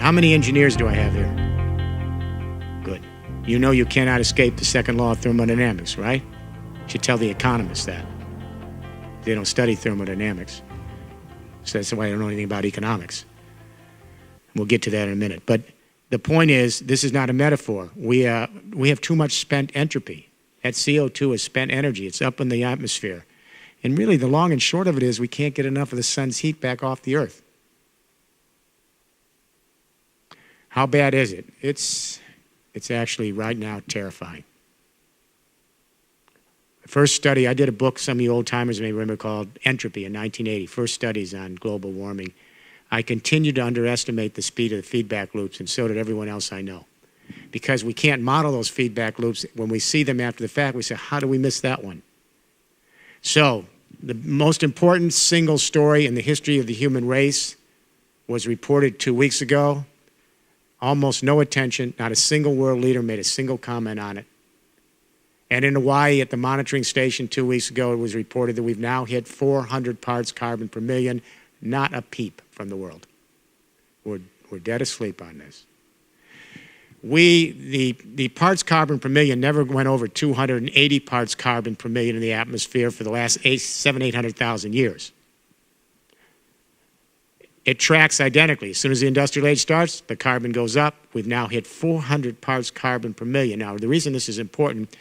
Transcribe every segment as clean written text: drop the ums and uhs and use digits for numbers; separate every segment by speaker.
Speaker 1: How many engineers do I have here? Good. You know you cannot escape the second law of thermodynamics, right? You should tell the economists that. They don't study thermodynamics. So that's why I don't know anything about economics. We'll get to that in a minute. But the point is, this is not a metaphor. We have too much spent entropy. That CO2 is spent energy. It's up in the atmosphere. And really, the long and short of it is we can't get enough of the sun's heat back off the earth. How bad is it? It's actually right now terrifying. The first study, I did a book, some of you old timers may remember, called Entropy in 1980, first studies on global warming. I continue to underestimate the speed of the feedback loops, and so did everyone else I know. Because we can't model those feedback loops. When we see them after the fact, we say, how do we miss that one? So, the most important single story in the history of the human race was reported 2 weeks ago. Almost no attention. Not a single world leader made a single comment on it. And in Hawaii, at the monitoring station 2 weeks ago, it was reported that we've now hit 400 parts carbon per million. Not a peep from the world. We're dead asleep on this. The parts carbon per million never went over 280 parts carbon per million in the atmosphere for the last 800,000 years. It tracks identically. As soon as the industrial age starts, the carbon goes up. We've now hit 400 parts carbon per million. Now, the reason this is important,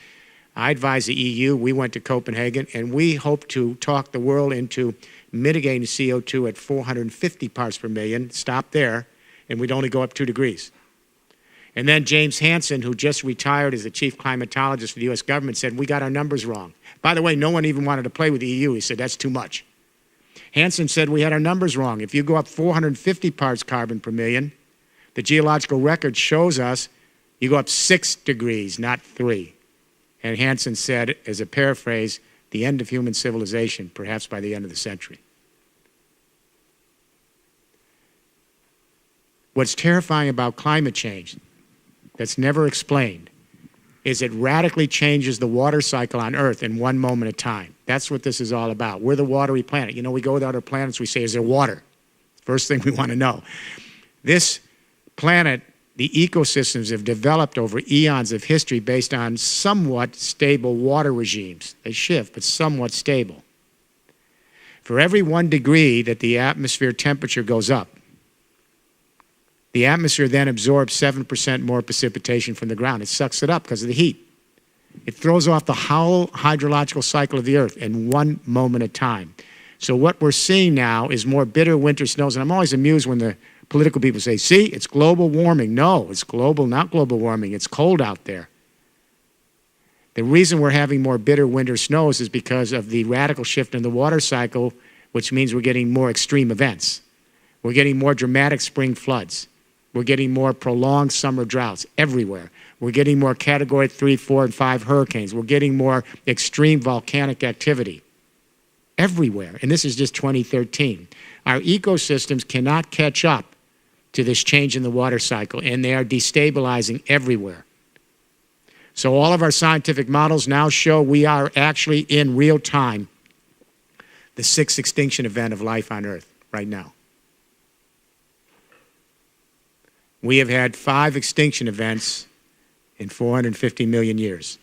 Speaker 1: I advise the EU. We went to Copenhagen, and we hope to talk the world into mitigating CO2 at 450 parts per million, stop there, and we'd only go up 2 degrees. And then James Hansen, who just retired as the chief climatologist for the U.S. government, said, we got our numbers wrong. By the way, no one even wanted to play with the EU. He said, that's too much. Hansen said, we had our numbers wrong. If you go up 450 parts carbon per million, the geological record shows us you go up 6 degrees, not 3. And Hansen said, as a paraphrase, the end of human civilization, perhaps by the end of the century. What's terrifying about climate change that's never explained is it radically changes the water cycle on Earth in one moment of time. That's what this is all about. We're the watery planet. You know, we go to other planets, we say, is there water? First thing we want to know. This planet, the ecosystems have developed over eons of history based on somewhat stable water regimes. They shift, but somewhat stable. For every 1 degree that the atmosphere temperature goes up, the atmosphere then absorbs 7% more precipitation from the ground. It sucks it up because of the heat. It throws off the whole hydrological cycle of the Earth in one moment of time. So what we're seeing now is more bitter winter snows. And I'm always amused when the political people say, see, it's global warming. No, it's global, not global warming. It's cold out there. The reason we're having more bitter winter snows is because of the radical shift in the water cycle, which means we're getting more extreme events. We're getting more dramatic spring floods. We're getting more prolonged summer droughts everywhere. We're getting more Category 3, 4, and 5 hurricanes. We're getting more extreme volcanic activity everywhere. And this is just 2013. Our ecosystems cannot catch up to this change in the water cycle, and they are destabilizing everywhere. So all of our scientific models now show we are actually in real time the 6th extinction event of life on Earth right now. We have had 5 extinction events in 450 million years.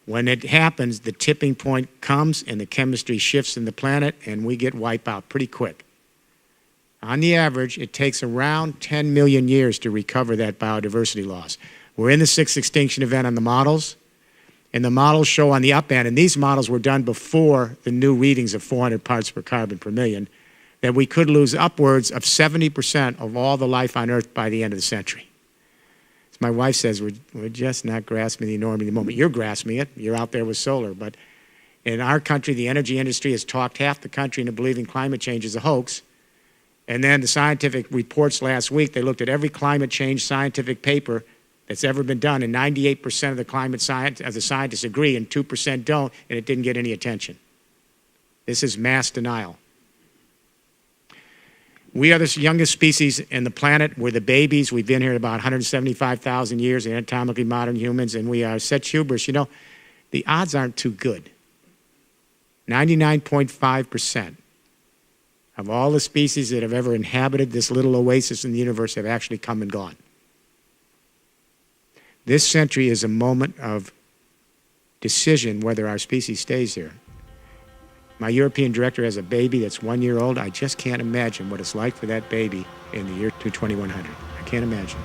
Speaker 1: When it happens, the tipping point comes and the chemistry shifts in the planet and we get wiped out pretty quick. On the average, it takes around 10 million years to recover that biodiversity loss. We're in the 6th extinction event on the models, and the models show on the up end, and these models were done before the new readings of 400 parts per carbon per million, that we could lose upwards of 70% of all the life on Earth by the end of the century. As my wife says, we're just not grasping the enormity of the moment. You're grasping it. You're out there with solar. But in our country, the energy industry has talked half the country into believing climate change is a hoax. And then the scientific reports last week, they looked at every climate change scientific paper that's ever been done, and 98% of the scientists agree, and 2% don't, and it didn't get any attention. This is mass denial. We are the youngest species in the planet. We're the babies. We've been here about 175,000 years, anatomically modern humans, and we are such hubris. You know, the odds aren't too good. 99.5% of all the species that have ever inhabited this little oasis in the universe have actually come and gone. This century is a moment of decision whether our species stays here. My European director has a baby that's 1 year old. I just can't imagine what it's like for that baby in the year 2100. I can't imagine.